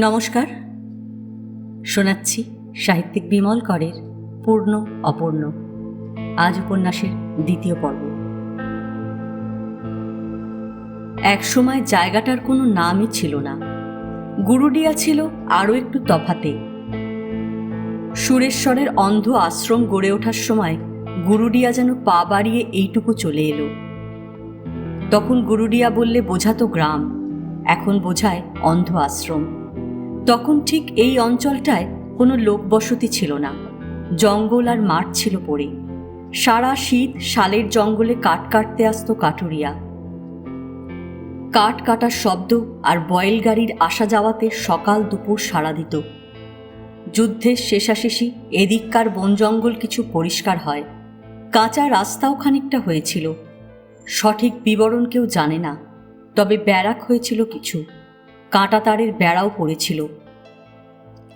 নমস্কার, শোনাচ্ছি সাহিত্যিক বিমল করের পূর্ণ অপূর্ণ। আজ উপন্যাসের দ্বিতীয় পর্ব। একসময় জায়গাটার কোনো নামই ছিল না। গুরুডিয়া ছিল আরও একটু তফাতে। সুরেশ্বরের অন্ধ আশ্রম গড়ে ওঠার সময় গুরুডিয়া যেন পা বাড়িয়ে এইটুকু চলে এলো। তখন গুরুডিয়া বললে বোঝাতো গ্রাম, এখন বোঝায় অন্ধ আশ্রম। তখন ঠিক এই অঞ্চলটায় কোনো লোকবসতি ছিল না, জঙ্গল আর মাঠ ছিল পড়ে। সারা শীত শালের জঙ্গলে কাঠ কাটতে আসতো কাঠুরিয়া। কাঠ কাটার শব্দ আর বয়েল গাড়ির আসা যাওয়াতে সকাল দুপুর সাড়া দিত। যুদ্ধের শেষাশেষি এদিককার বন জঙ্গল কিছু পরিষ্কার হয়, কাঁচা রাস্তাও খানিকটা হয়েছিল। সঠিক বিবরণ কেউ জানে না, তবে ব্যারাক হয়েছিল কিছু, কাঁটা তারের বেড়াও পড়েছিল।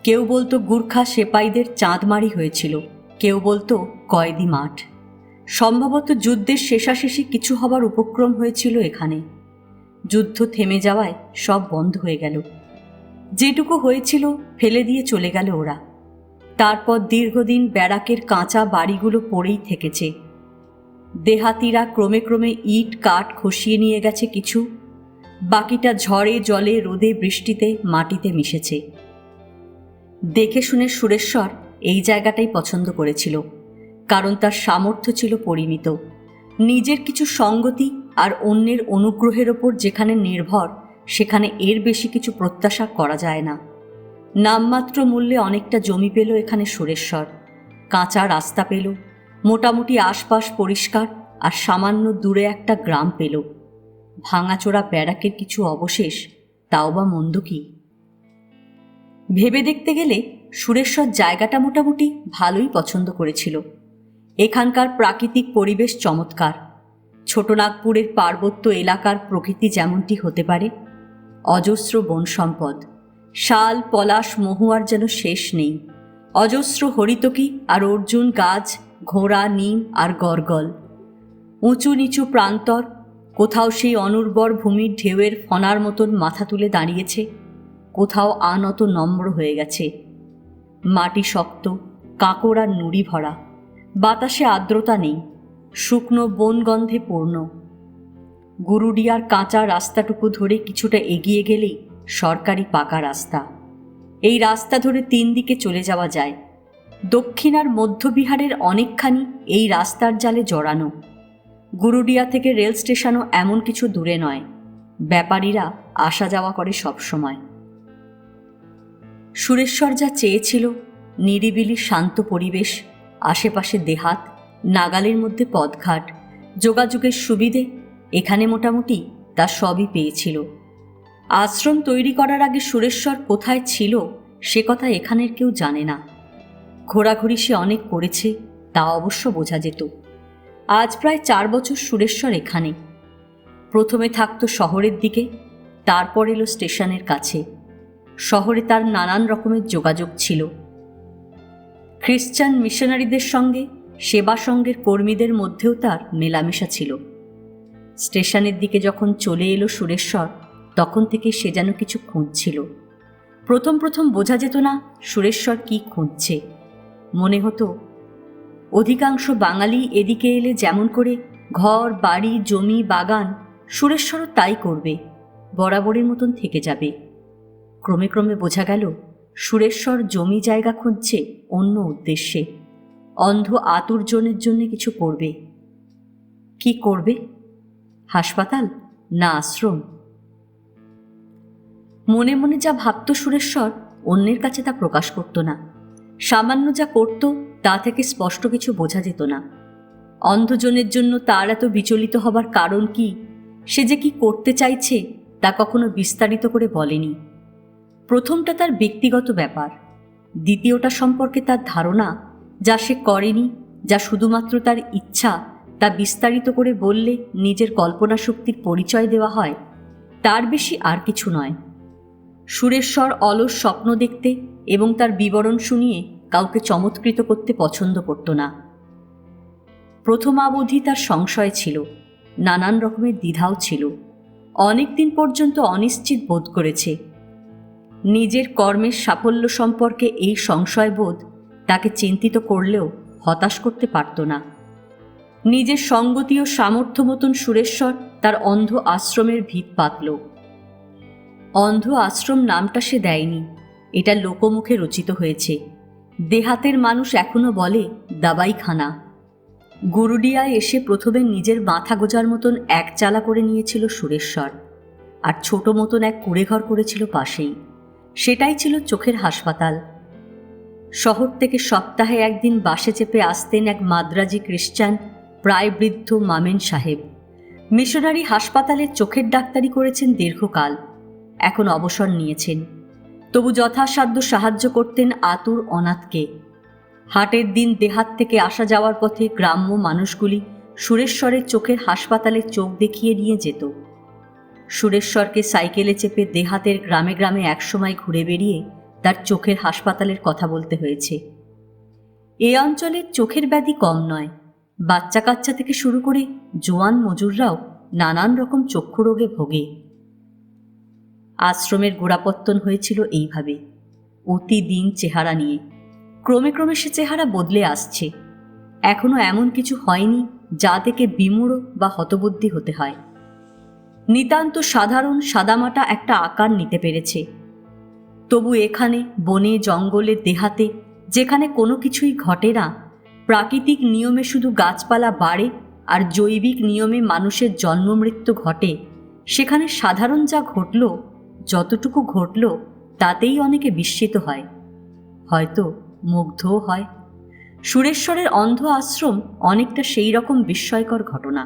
কেউ বলতো গুর্খা সেপাইদের চাঁদমারি হয়েছিল, কেউ বলতো কয়েদি মাঠ। সম্ভবত যুদ্ধের শেষাশেষি কিছু হবার উপক্রম হয়েছিল এখানে। যুদ্ধ থেমে যাওয়ায় সব বন্ধ হয়ে গেল। যেটুকু হয়েছিল ফেলে দিয়ে চলে গেল ওরা। তারপর দীর্ঘদিন ব্যারাকের কাঁচা বাড়িগুলো পড়েই থেকেছে। দেহাতিরা ক্রমে ক্রমে ইট কাঠ খসিয়ে নিয়ে গেছে কিছু, বাকিটা ঝড়ে জলে রোদে বৃষ্টিতে মাটিতে মিশেছে। দেখে শুনে সুরেশ্বর এই জায়গাটাই পছন্দ করেছিল, কারণ তার সামর্থ্য ছিল পরিমিত। নিজের কিছু সঙ্গতি আর অন্যের অনুগ্রহের ওপর যেখানে নির্ভর, সেখানে এর বেশি কিছু প্রত্যাশা করা যায় না। নামমাত্র মূল্যে অনেকটা জমি পেল এখানে সুরেশ্বর, কাঁচা রাস্তা পেল, মোটামুটি আশপাশ পরিষ্কার, আর সামান্য দূরে একটা গ্রাম পেল। ভাঙাচোরা ব্যারাকের কিছু অবশেষ, তাও বা মন্দ কি? ভেবে দেখতে গেলে সুরেশ্বর জায়গাটা মোটামুটি ভালোই পছন্দ করেছিল। এখানকার প্রাকৃতিক পরিবেশ চমৎকার। ছোটনাগপুরের পার্বত্য এলাকার প্রকৃতি যেমনটি হতে পারে, অজস্র বন সম্পদ, শাল পলাশ মহুয়ার যেন শেষ নেই, অজস্র হরিতকি আর অর্জুন গাছ, ঘোড়া নিম আর গরগল, উঁচু নিচু প্রান্তর, কোথাও সেই অনুর্বর ভূমির ঢেউয়ের ফনার মতন মাথা তুলে দাঁড়িয়েছে, কোথাও আনত নম্র হয়ে গেছে। মাটি শক্ত, কাঁকড় আর নুড়ি ভরা, বাতাসে আর্দ্রতা নেই, শুকনো বনগন্ধে পূর্ণ। গুরুডিয়ার কাঁচা রাস্তাটুকু ধরে কিছুটা এগিয়ে গেলেই সরকারি পাকা রাস্তা। এই রাস্তা ধরে 3 দিকে চলে যাওয়া যায়। দক্ষিণ আর মধ্য বিহারের অনেকখানি এই রাস্তার জালে জড়ানো। গুরুডিয়া থেকে রেল স্টেশনও এমন কিছু দূরে নয়। ব্যাপারীরা আসা যাওয়া করে সবসময়। সুরেশ্বর যা চেয়েছিল, নিরিবিলি শান্ত পরিবেশ, আশেপাশে দেহাত, নাগালের মধ্যে পথঘাট, যোগাযোগের সুবিধে, এখানে মোটামুটি তা সবই পেয়েছিল। আশ্রম তৈরি করার আগে সুরেশ্বর কোথায় ছিল সে কথা এখানের কেউ জানে না। ঘোরাঘুরি সে অনেক করেছে, তা অবশ্য বোঝা যেত। আজ প্রায় 4 বছর সুরেশ্বর এখানে। প্রথমে থাকতো শহরের দিকে, তারপর এলো স্টেশনের কাছে। শহরে তার নানান রকমের যোগাযোগ ছিল। খ্রিস্টান মিশনারিদের সঙ্গে সেবা সঙ্গের কর্মীদের মধ্যেও তার মেলামেশা ছিল। স্টেশনের দিকে যখন চলে এলো সুরেশ্বর, তখন থেকে সে যেন কিছু খুঁজছিল। প্রথম প্রথম বোঝা যেত না সুরেশ্বর কি খুঁজছে। মনে হতো অধিকাংশ বাঙালি এদিকে এলে যেমন করে ঘর বাড়ি জমি বাগান, সুরেশ্বরও তাই করবে, বরাবরের মতন থেকে যাবে। ক্রমে ক্রমে বোঝা গেল সুরেশ্বর জমি জায়গা খুঁজছে অন্য উদ্দেশ্যে, অন্ধ আতুরজনের জন্য কিছু করবে। কি করবে? হাসপাতাল না আশ্রম? মনে মনে যা ভাবত সুরেশ্বর, অন্যের কাছে তা প্রকাশ করত না। সামান্য যা করত তা থেকে স্পষ্ট কিছু বোঝা যেত না। অন্ধজনের জন্য তার এত বিচলিত হবার কারণ কি, সে যে কি করতে চাইছে তা কখনো বিস্তারিত করে বলেনি। প্রথমটা তার ব্যক্তিগত ব্যাপার, দ্বিতীয়টা সম্পর্কে তার ধারণা, যা সে করেনি, যা শুধুমাত্র তার ইচ্ছা, তা বিস্তারিত করে বললে নিজের কল্পনা শক্তির পরিচয় দেওয়া হয়, তার বেশি আর কিছু নয়। সুরেশ্বর অলস স্বপ্ন দেখতে এবং তার বিবরণ শুনিয়ে কাউকে চমৎকৃত করতে পছন্দ করত না। প্রথমাবধি তার সংশয় ছিল, নানান রকমের দ্বিধাও ছিল, অনেক দিন পর্যন্ত অনিশ্চিত বোধ করেছে। নিজের কর্মের সাফল্য সম্পর্কে এই সংশয়বোধ তাকে চিন্তিত করলেও হতাশ করতে পারত না। নিজের সঙ্গতি ও সামর্থ্য মতন সুরেশ্বর তার অন্ধ আশ্রমের ভিত পাতল। অন্ধ আশ্রম নামটা সে দেয়নি, এটা লোকমুখে রচিত হয়েছে। দেহাতের মানুষ এখনো বলে দাবাইখানা। গুরুডিয়ায় এসে প্রথমে নিজের মাথা গোজার মতন এক চালা করে নিয়েছিল সুরেশ্বর, আর ছোট মতন এক কুঁড়েঘর করেছিল পাশেই। সেটাই ছিল চোখের হাসপাতাল। শহর থেকে সপ্তাহে একদিন বাসে চেপে আসতেন এক মাদ্রাজি খ্রিস্টান প্রায় বৃদ্ধ মামেন সাহেব। মিশনারি হাসপাতালে চোখের ডাক্তারি করেছেন দীর্ঘকাল, এখন অবসর নিয়েছেন। তবু যথাসাধ্য সাহায্য করতেন আতুর অনাথকে। হাটের দিন দেহাত থেকে আসা যাওয়ার পথে গ্রাম্য মানুষগুলি সুরেশ্বরের চোখের হাসপাতালে চোখ দেখিয়ে নিয়ে যেত। সুরেশ্বরকে সাইকেলে চেপে দেহাতের গ্রামে গ্রামে একসময় ঘুরে বেরিয়ে তার চোখের হাসপাতালের কথা বলতে হয়েছে। এ অঞ্চলে চোখের ব্যাধি কম নয়। বাচ্চা কাচ্চা থেকে শুরু করে জোয়ান মজুররাও নানান রকম চক্ষু রোগে ভোগে। আশ্রমের গোড়াপত্তন হয়েছিল এইভাবে, অতি দিন চেহারা নিয়ে। ক্রমে ক্রমে সে চেহারা বদলে আসছে। এখনো এমন কিছু হয়নি যা থেকে বিমূঢ় বা হতবুদ্ধি হতে হয়। নিতান্ত সাধারণ সাদামাটা একটা আকার নিতে পেরেছে। তবু এখানে বনে জঙ্গলে দেহাতে যেখানে কোনো কিছুই ঘটে না, প্রাকৃতিক নিয়মে শুধু গাছপালা বাড়ে আর জৈবিক নিয়মে মানুষের জন্ম মৃত্যু ঘটে, সেখানে সাধারণ যা ঘটল, যতটুকু ঘটল, তাতেই অনেকে বিস্মিত হয়, হয়তো মুগ্ধও হয়। সুরেশ্বরের অন্ধ আশ্রম অনেকটা সেই রকম বিস্ময়কর ঘটনা।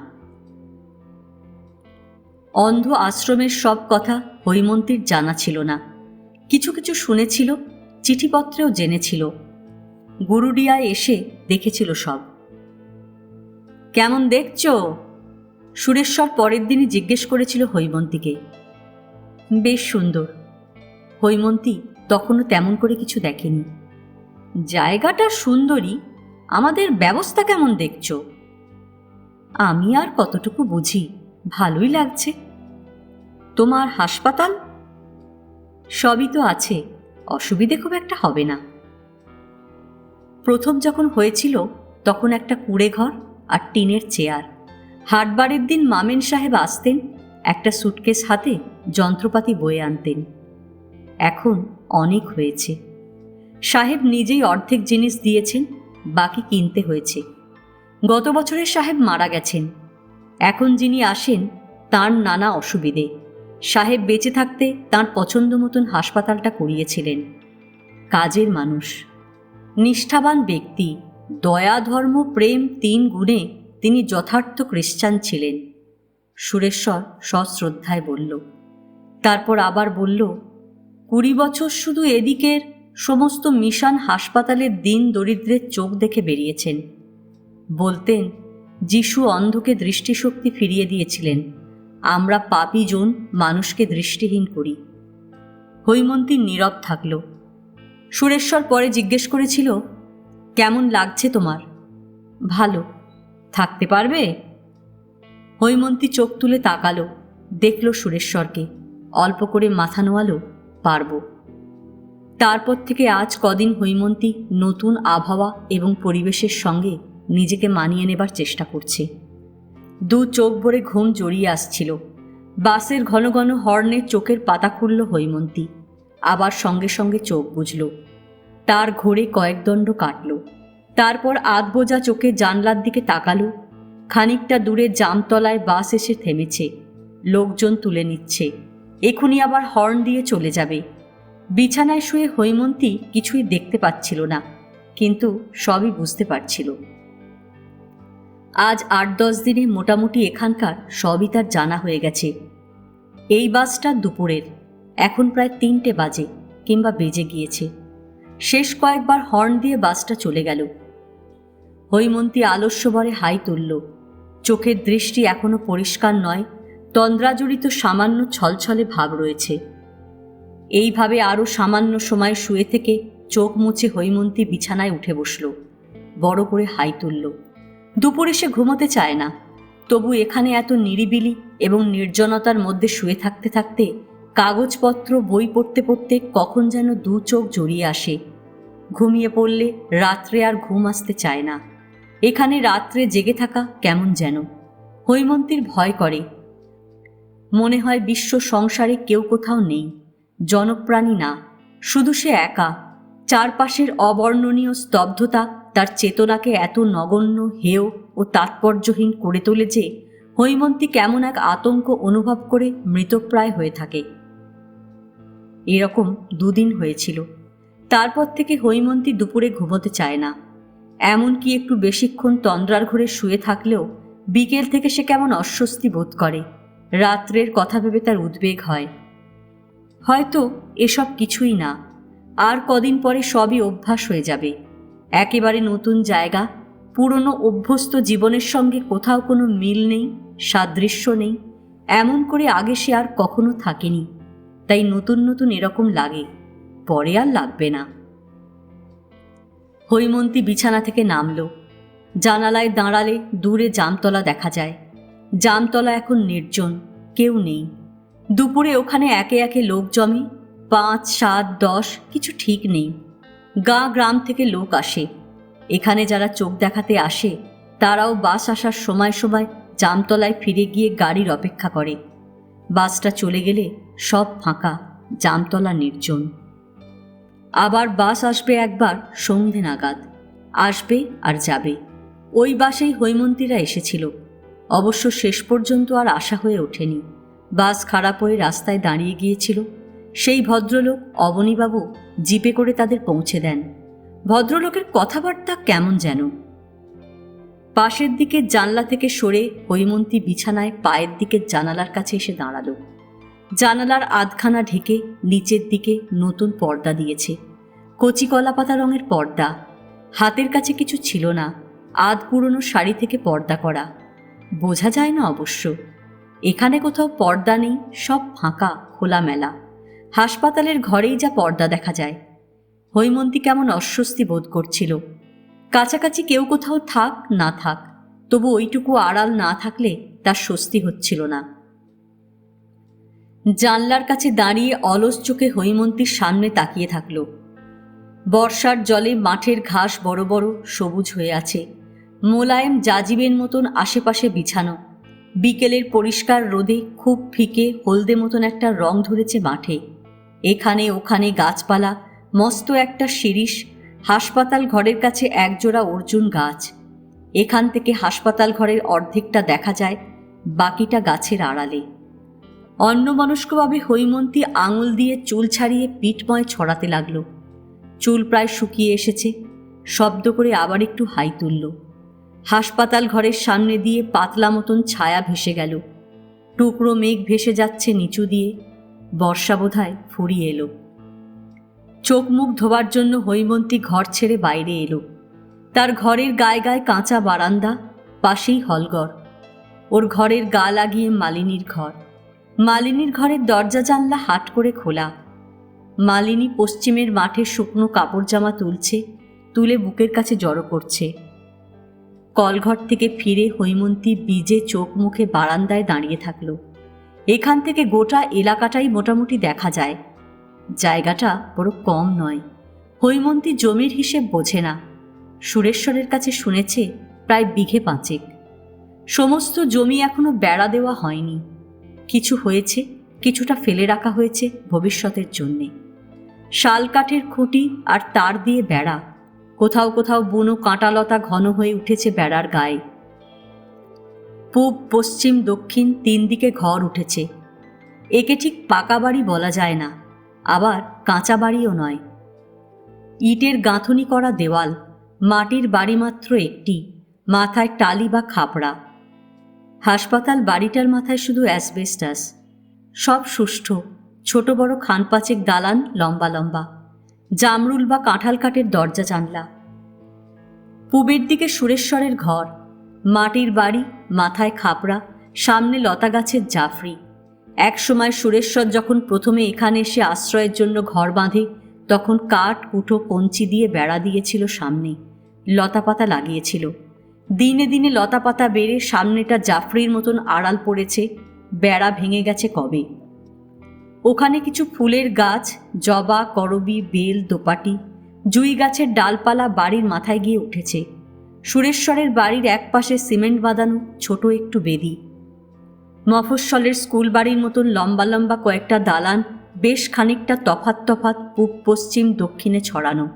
অন্ধ আশ্রমের সব কথা হৈমন্তীর জানা ছিল না। কিছু কিছু শুনেছিল, চিঠিপত্রেও জেনেছিল। গুরুডিয়ায় এসে দেখেছিল সব। কেমন দেখছ? সুরেশ্বর পরের দিনই জিজ্ঞেস করেছিল হৈমন্তীকে। বেশ সুন্দর। হৈমন্তী তখনও তেমন করে কিছু দেখেনি। জায়গাটা সুন্দরী, আমাদের ব্যবস্থা কেমন দেখছ? আমি আর কতটুকু বুঝি, ভালোই লাগছে। তোমার হাসপাতাল? সবই তো আছে, অসুবিধে খুব একটা হবে না। প্রথম যখন হয়েছিল তখন একটা কুঁড়ে ঘর আর টিনের চেয়ার। হাটবারের দিন মামেন সাহেব আসতেন, একটা সুটকেস হাতে যন্ত্রপাতি বয়ে আনতেন। এখন অনেক হয়েছে। সাহেব নিজেই অর্ধেক জিনিস দিয়েছেন, বাকি কিনতে হয়েছে। গত বছরের সাহেব মারা গেছেন। এখন যিনি আসেন তার নানা অসুবিধে। সাহেব বেঁচে থাকতে তাঁর পছন্দ মতন হাসপাতালটা করিয়েছিলেন। কাজের মানুষ, নিষ্ঠাবান ব্যক্তি, দয়া ধর্ম প্রেম 3 গুণে তিনি যথার্থ খ্রিস্টান ছিলেন। সুরেশ্বর সশ্রদ্ধায় বলল। তারপর আবার বলল, 20 বছর শুধু এদিকের সমস্ত মিশন হাসপাতালের দিন দরিদ্রের চোখ দেখে বেরিয়েছেন। বলতেন, যিশু অন্ধকে দৃষ্টিশক্তি ফিরিয়ে দিয়েছিলেন, আমরা পাপী জন মানুষকে দৃষ্টিহীন করি। হৈমন্তী নীরব থাকল। সুরেশ্বর পরে জিজ্ঞেস করেছিল, কেমন লাগছে তোমার? ভালো। থাকতে পারবে? হৈমন্তী চোখ তুলে তাকালো, দেখল সুরেশ্বরকে, অল্প করে মাথা নোয়ালো, পারব। তারপর থেকে আজ কদিন হৈমন্তী নতুন আবহাওয়া এবং পরিবেশের সঙ্গে নিজেকে মানিয়ে নেবার চেষ্টা করছে। 2 চোখ ভরে ঘুম জড়িয়ে আসছিল। বাসের ঘন ঘন হর্নে চোখের পাতা খুলল হৈমন্তী, আবার সঙ্গে সঙ্গে চোখ বুঝল। তার ঘোরে কয়েক দণ্ড কাটল। তারপর আধবোজা চোখে জানলার দিকে তাকালো। খানিকটা দূরে জামতলায় বাস এসে থেমেছে। লোকজন তুলে নিচ্ছে, এখনই আবার হর্ন দিয়ে চলে যাবে। বিছানায় শুয়ে হৈমন্তী কিছুই দেখতে পাচ্ছিল না, কিন্তু সবই বুঝতে পারছিল। আজ 8-10 দিনে মোটামুটি এখানকার সবই তার জানা হয়ে গেছে। এই বাসটা দুপুরের, এখন প্রায় 3টে বাজে কিংবা বেজে গিয়েছে। শেষ কয়েকবার হর্ন দিয়ে বাসটা চলে গেল। হৈমন্তী আলস্যভরে হাই তুলল। চোখের দৃষ্টি এখনো পরিষ্কার নয়, তন্দ্রাজড়িত সামান্য ছলছলে ভাব রয়েছে। এইভাবে আরও সামান্য সময় শুয়ে থেকে চোখ মুছে হৈমন্তী বিছানায় উঠে বসল। বড় করে হাই তুলল। দুপুরে সে ঘুমোতে চায় না, তবু এখানে এত নিরিবিলি এবং নির্জনতার মধ্যে শুয়ে থাকতে থাকতে কাগজপত্র বই পড়তে পড়তে কখন যেন দু চোখ জড়িয়ে আসে। ঘুমিয়ে পড়লে রাত্রে আর ঘুম আসতে চায় না। এখানে রাত্রে জেগে থাকা কেমন যেন। হৈমন্তীর ভয় করে। মনে হয় বিশ্ব সংসারে কেউ কোথাও নেই, জনপ্রাণী না, শুধু সে একা। চারপাশের অবর্ণনীয় স্তব্ধতা তার চেতনাকে এত নগণ্য, হেয় ও তাৎপর্যহীন করে তোলে যে হৈমন্তী কেমন এক আতঙ্ক অনুভব করে মৃতপ্রায় হয়ে থাকে। এরকম 2 দিন হয়েছিল। তারপর থেকে হৈমন্তী দুপুরে ঘুমোতে চায় না। এমনকি একটু বেশিক্ষণ তন্দ্রার ঘরে শুয়ে থাকলেও বিকেল থেকে সে কেমন অস্বস্তি বোধ করে। রাত্রের কথা ভেবে তার উদ্বেগ হয়। হয়তো এসব কিছুই না, আর কদিন পরে সবই অভ্যাস হয়ে যাবে। একেবারে নতুন জায়গা, পুরনো অভ্যস্ত জীবনের সঙ্গে কোথাও কোনো মিল নেই, সাদৃশ্য নেই। এমন করে আগে সে আর কখনো থাকেনি, তাই নতুন নতুন এরকম লাগে, পরে আর লাগবে না। হৈমন্তী বিছানা থেকে নামল। জানালায় দাঁড়ালে দূরে জামতলা দেখা যায়। জামতলা এখন নির্জন, কেউ নেই। দুপুরে ওখানে একে একে লোক জমে, 5, 7, 10 কিছু ঠিক নেই। গ্রাম থেকে লোক আসে। এখানে যারা চোখ দেখাতে আসে তারাও বাস আসার সময় সময় জামতলায় ফিরে গিয়ে গাড়ির অপেক্ষা করে। বাসটা চলে গেলে সব ফাঁকা, জামতলা নির্জন। আবার বাস আসবে একবার সন্ধে নাগাদ, আসবে আর যাবে। ওই বাসেই হৈমন্তীরা এসেছিল। অবশ্য শেষ পর্যন্ত আর আশা হয়ে ওঠেনি। বাস খারাপ হয়ে রাস্তায় দাঁড়িয়ে গিয়েছিল। সেই ভদ্রলোক অবনীবাবু জিপে করে তাদের পৌঁছে দেন। ভদ্রলোকের কথাবার্তা কেমন যেন। পাশের দিকের জানলা থেকে সরে হৈমন্তী বিছানায় পায়ের দিকের জানালার কাছে এসে দাঁড়ালো। জানালার আধখানা ঢেকে নিচের দিকে নতুন পর্দা দিয়েছে, কচি কলাপাতা রঙের পর্দা। হাতের কাছে কিছু ছিল না, আধ পুরনো শাড়ি থেকে পর্দা করা। বোঝা যায় না অবশ্য। এখানে কোথাও পর্দা নেই, সব ফাঁকা, খোলামেলা। হাসপাতালের ঘরেই যা পর্দা দেখা যায়। হৈমন্তী কেমন অস্বস্তি বোধ করছিল। কাছাকাছি কেউ কোথাও থাক না থাক, তবু ওইটুকু আড়াল না থাকলে তার স্বস্তি হচ্ছিল না। জানলার কাছে দাঁড়িয়ে অলস চোখে হৈমন্তীর সামনে তাকিয়ে থাকল। বর্ষার জলে মাঠের ঘাস বড় বড় সবুজ হয়ে আছে, মোলায়েম জাজিবের মতন আশেপাশে বিছানো। বিকেলের পরিষ্কার রোদে খুব ফিকে হলদে মতন একটা রং ধরেছে মাঠে। এখানে ওখানে গাছপালা, মস্ত একটা শিরীষ। হাসপাতাল ঘরের কাছে একজোড়া অর্জুন গাছ। এখান থেকে হাসপাতাল ঘরের অর্ধেকটা দেখা যায়, বাকিটা গাছের আড়ালে। অন্যমনস্কভাবে হৈমন্তী আঙুল দিয়ে চুল ছাড়িয়ে পিঠময় ছড়াতে লাগল। চুল প্রায় শুকিয়ে এসেছে। শব্দ করে আবার একটু হাই তুলল। হাসপাতাল ঘরের সামনে দিয়ে পাতলা মতন ছায়া ভেসে গেল। টুকরো মেঘ ভেসে যাচ্ছে নিচু দিয়ে। বর্ষা বোধহয় ফুরিয়ে এলো। চোখ মুখ ধোবার জন্য হৈমন্তী ঘর ছেড়ে বাইরে এলো। তার ঘরের গায়ে গায়ে কাঁচা বারান্দা, পাশেই হলঘর। ওর ঘরের গা লাগিয়ে মালিনীর ঘর। মালিনীর ঘরের দরজা জানলা হাট করে খোলা। মালিনী পশ্চিমের মাঠে শুকনো কাপড় জামা তুলছে, তুলে বুকের কাছে জড়ো করছে। কলঘর থেকে ফিরে হৈমন্তী বিজে চোখ মুখে বারান্দায় দাঁড়িয়ে থাকল। এখান থেকে গোটা এলাকাটাই মোটামুটি দেখা যায়। জায়গাটা বড় কম নয়। হৈমন্তী জমির হিসেব বোঝে না। সুরেশ্বরের কাছে শুনেছে প্রায় বিঘে 5। সমস্ত জমি এখনো বেড়া দেওয়া হয়নি। কিছু হয়েছে, কিছুটা ফেলে রাখা হয়েছে ভবিষ্যতের জন্যে। শাল কাঠের খুঁটি আর তার দিয়ে বেড়া। কোথাও কোথাও বুনো কাঁটালতা ঘন হয়ে উঠেছে বেড়ার গায়ে। পূব, পশ্চিম, দক্ষিণ 3 দিকে ঘর উঠেছে। একে ঠিক পাকা বাড়ি বলা যায় না, আবার কাঁচা বাড়িও নয়। ইটের গাঁথনি করা দেওয়াল, মাটির বাড়ি মাত্র একটি, মাথায় টালি বা খাপড়া। হাসপাতাল বাড়িটার মাথায় শুধু অ্যাসবেস্টাস। সব সুষ্ঠু, ছোট বড় খান 5 দালান, লম্বা লম্বা, জামরুল বা কাঁঠাল কাঠের দরজা জানলা। পূবের দিকে সুরেশ্বরের ঘর, মাটির বাড়ি, মাথায় খাপড়া, সামনে লতা গাছের জাফরি। একসময় সুরেশ্বর যখন প্রথমে এখানে এসে আশ্রয়ের জন্য ঘর বাঁধে, তখন কাঠ, কুঠো, কঞ্চি দিয়ে বেড়া দিয়েছিল। সামনে লতাপাতা লাগিয়েছিল। দিনে দিনে লতাপাতা বেড়ে সামনেটা জাফরির মতন আড়াল পড়েছে। বেড়া ভেঙে গেছে কবে। ওখানে কিছু ফুলের গাছ, জবা, করবী, বেল, দোপাটি, জুই গাছের ডালপালা বাড়ির মাথায় গিয়ে উঠেছে। সুরেশ্বরের বাড়ির একপাশে সিমেন্ট বাঁধানো ছোট একটু বেদি। মফস্বলের স্কুল বাড়ির মতন লম্বা লম্বা কয়েকটা দালান বেশ খানিকটা তফাৎ তফাৎ পূব, পশ্চিম, দক্ষিণে ছড়ানো।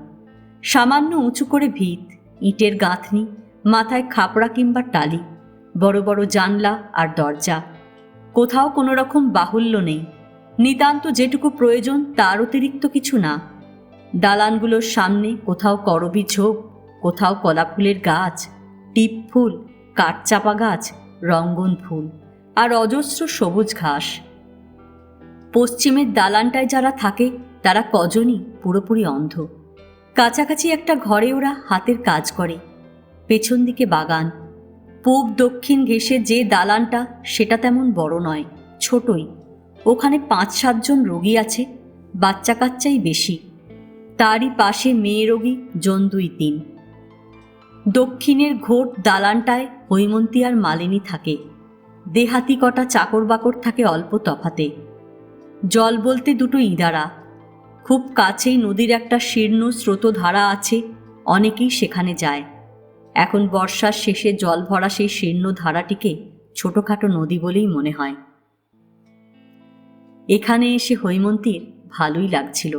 সামান্য উঁচু করে ভিত, ইটের গাঁথনি, মাথায় খাপড়া কিংবা টালি, বড় বড় জানলা আর দরজা। কোথাও কোনো রকম বাহুল্য নেই, নিতান্ত যেটুকু প্রয়োজন তার অতিরিক্ত কিছু না। দালানগুলোর সামনে কোথাও করবী ঝোপ, কোথাও কলা ফুলের গাছ, টিপ ফুল, কাঠচাপা গাছ, রঙ্গন ফুল আর অজস্র সবুজ ঘাস। পশ্চিমের দালানটায় যারা থাকে তারা কজনই পুরোপুরি অন্ধ। কাছাকাছি একটা ঘরে ওরা হাতের কাজ করে। পেছন দিকে বাগান। পূব দক্ষিণ ঘেঁষে যে দালানটা সেটা তেমন বড় নয়, ছোটই। ওখানে 5-7 জন রোগী আছে, বাচ্চা কাচ্চাই বেশি। তারই পাশে মেয়ে রোগী জন 2-3। দক্ষিণের ঘোট দালানটায় হৈমন্তী আর মালিনী থাকে। দেহাতি কটা চাকর বাকর থাকে অল্প তফাতে। জল বলতে দুটো ইদারা। খুব কাছেই নদীর একটা শীর্ণ স্রোতধারা আছে, অনেকেই সেখানে যায়। এখন বর্ষার শেষে জল ভরা সেই শীর্ণ ধারাটিকে ছোটখাটো নদী বলেই মনে হয়। এখানে এসে হৈমন্তীর ভালোই লাগছিল।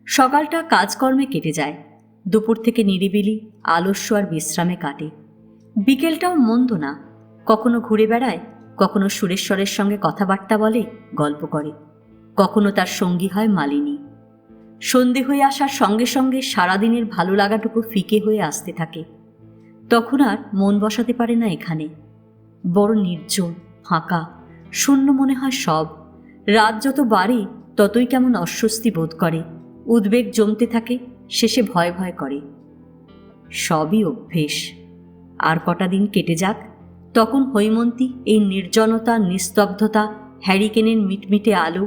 সকালটা কাজকর্মে কেটে যায়, দুপুর থেকে নিরিবিলি আলস্য আর বিশ্রামে কাটে। বিকেলটাও মন্দ না, কখনো ঘুরে বেড়ায়, কখনো সুরেশ্বরের সঙ্গে কথাবার্তা বলে, গল্প করে, কখনো তার সঙ্গী হয় মালিনী। সন্ধে হয়ে আসার সঙ্গে সঙ্গে সারাদিনের ভালো লাগাটুকু ফিকে হয়ে আসতে থাকে। তখন আর মন বসাতে পারে না এখানে। বড় নির্জন, ফাঁকা, শূন্য মনে হয় সব। রাত যত বাড়ে ততই কেমন অস্বস্তি বোধ করে, উদ্বেগ জমতে থাকে, শেষে ভয় ভয় করে। সবই অভ্যেস। আর কটা দিন কেটে যাক, তখন হৈমন্তী এই নির্জনতা, নিস্তব্ধতা, হ্যারিকেনের মিটমিটে আলো,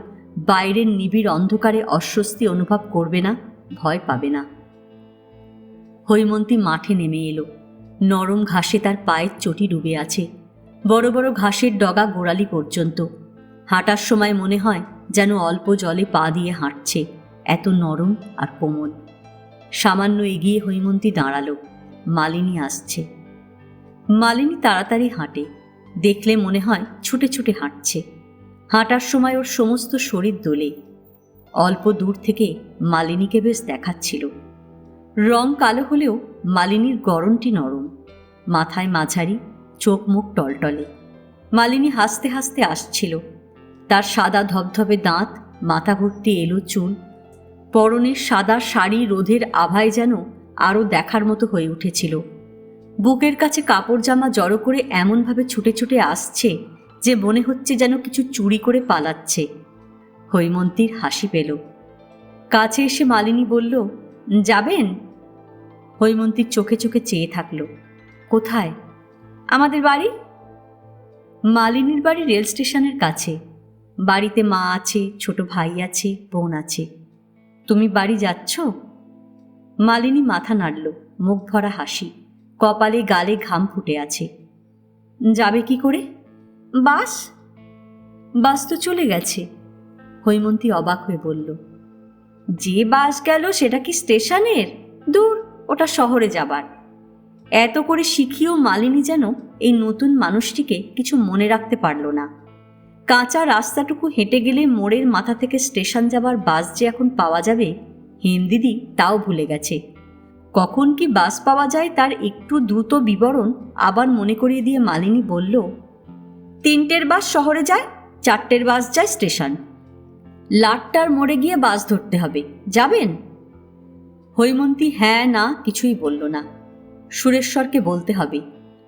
বাইরের নিবিড় অন্ধকারে অস্বস্তি অনুভব করবে না, ভয় পাবে না। হৈমন্তী মাঠে নেমে এলো। নরম ঘাসে তার পায়ের চটি ডুবে আছে, বড় বড় ঘাসের ডগা গোড়ালি পর্যন্ত। হাঁটার সময় মনে হয় যেন অল্প জলে পা দিয়ে হাঁটছে, এত নরম আর কোমল। সামান্য এগিয়ে হৈমন্তী দাঁড়ালো। মালিনী আসছে। মালিনী তাড়াতাড়ি হাঁটে, দেখলে মনে হয় ছুটে ছুটে হাঁটছে। হাঁটার সময় ওর সমস্ত শরীর দোলে। অল্প দূর থেকে মালিনীকে বেশ দেখাচ্ছিল। রং কালো হলেও মালিনীর গড়নটি নরম, মাথায় মাঝারি, চোখ মুখ টলটলে। মালিনী হাসতে হাসতে আসছিল। তার সাদা ধবধবে দাঁত, মাথা ভর্তি এলো চুল, পরনের সাদা শাড়ি রোদের আভায় যেন আরও দেখার মতো হয়ে উঠেছিল। বুকের কাছে কাপড় জামা জড়ো করে এমনভাবে ছুটে ছুটে আসছে যে মনে হচ্ছে যেন কিছু চুরি করে পালাচ্ছে। হৈমন্তীর হাসি পেল। কাছে এসে মালিনী বলল, যাবেন? হৈমন্তীর চোখে চোখে চেয়ে থাকল। কোথায়? আমাদের বাড়ি। মালিনীর বাড়ি রেল স্টেশনের কাছে। বাড়িতে মা আছে, ছোট ভাই আছে, বোন আছে। তুমি বাড়ি যাচ্ছ? মালিনী মাথা নাড়ল, মুখ ভরা হাসি, কপালে গালে ঘাম ফুটে আছে। যাবে কি করে? বাস। বাস তো চলে গেছে। হৈমন্তী অবাক হয়ে বলল, যে বাস গেল সেটা কি স্টেশনের? দূর, ওটা শহরে যাবার। এত করে শিখিয়েও মালিনী যেন এই নতুন মানুষটিকে কিছু মনে রাখতে পারল না। কাঁচা রাস্তাটুকু হেঁটে গেলে মোড়ের মাথা থেকে স্টেশন যাবার বাস যে এখন পাওয়া যাবে, হেমদিদি তাও ভুলে গেছে। কখন কি বাস পাওয়া যায় তার একটু দ্রুত বিবরণ আবার মনে করিয়ে দিয়ে মালিনী বলল, 3টের বাস শহরে যায়, 4টের বাস যায় স্টেশন। লাটটার মোড়ে গিয়ে বাস ধরতে হবে, যাবেন? হৈমন্তী হ্যাঁ না কিছুই বলল না। সুরেশ্বরকে বলতে হবে,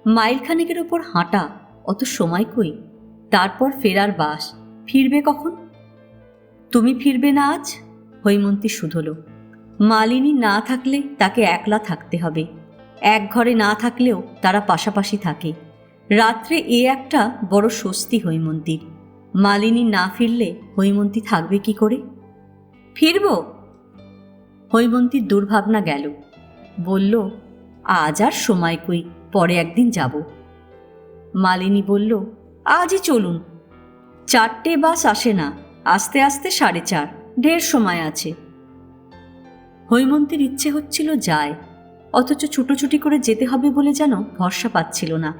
মাইলখানেকের ওপর হাঁটা, অত সময় কই? তারপর ফেরার বাস, ফিরবে কখন? তুমি ফিরবে না আজ? হৈমন্তী শুধল। মালিনী না থাকলে তাকে একলা থাকতে হবে। এক ঘরে না থাকলেও তারা পাশাপাশি থাকে। রাত্রে এ একটা বড় স্বস্তি হৈমন্তীর। মালিনী না ফিরলে হৈমন্তী থাকবে কি করে? ফিরব। হৈমন্তীর দুর্ভাবনা গেল। বলল, আজ আর সময় কই, পরে একদিন যাব। মালিনী বলল, আজই চলুন। 4টে বাস আসে না, আস্তে আস্তে 4:30, ঢের সময় আছে। হৈমন্তীর ইচ্ছে হচ্ছিল যায়, অথচ ছুটোছুটি করে যেতে হবে বলে যেন ভরসা পাচ্ছিল না।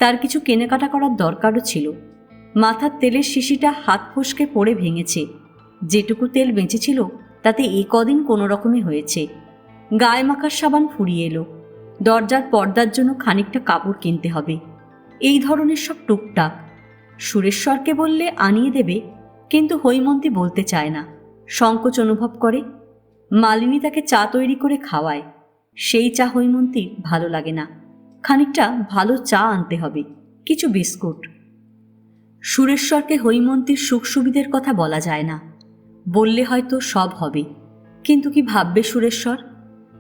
তার কিছু কেনাকাটা করার দরকারও ছিল। মাথার তেলের শিশিটা হাত ফসকে পড়ে ভেঙেছে। যেটুকু তেল বেঁচেছিল তাতে এ কদিন কোনো রকমে হয়েছে। গায়ে মাখার সাবান ফুরিয়ে এলো। দরজার পর্দার জন্য খানিকটা কাপড় কিনতে হবে। এই ধরনের সব টুকটাক। সুরেশ্বরকে বললে আনিয়ে দেবে, কিন্তু হৈমন্তী বলতে চায় না, সংকোচ অনুভব করে। মালিনী তাকে চা তৈরি করে খাওয়ায়। সেই চা হৈমন্তীর ভালো লাগে না। খানিকটা ভালো চা আনতে হবে, কিছু বিস্কুট। সুরেশ্বরকে হৈমন্তীর সুখ সুবিধের কথা বলা যায় না। বললে হয়তো সব হবে, কিন্তু কি ভাববে সুরেশ্বর?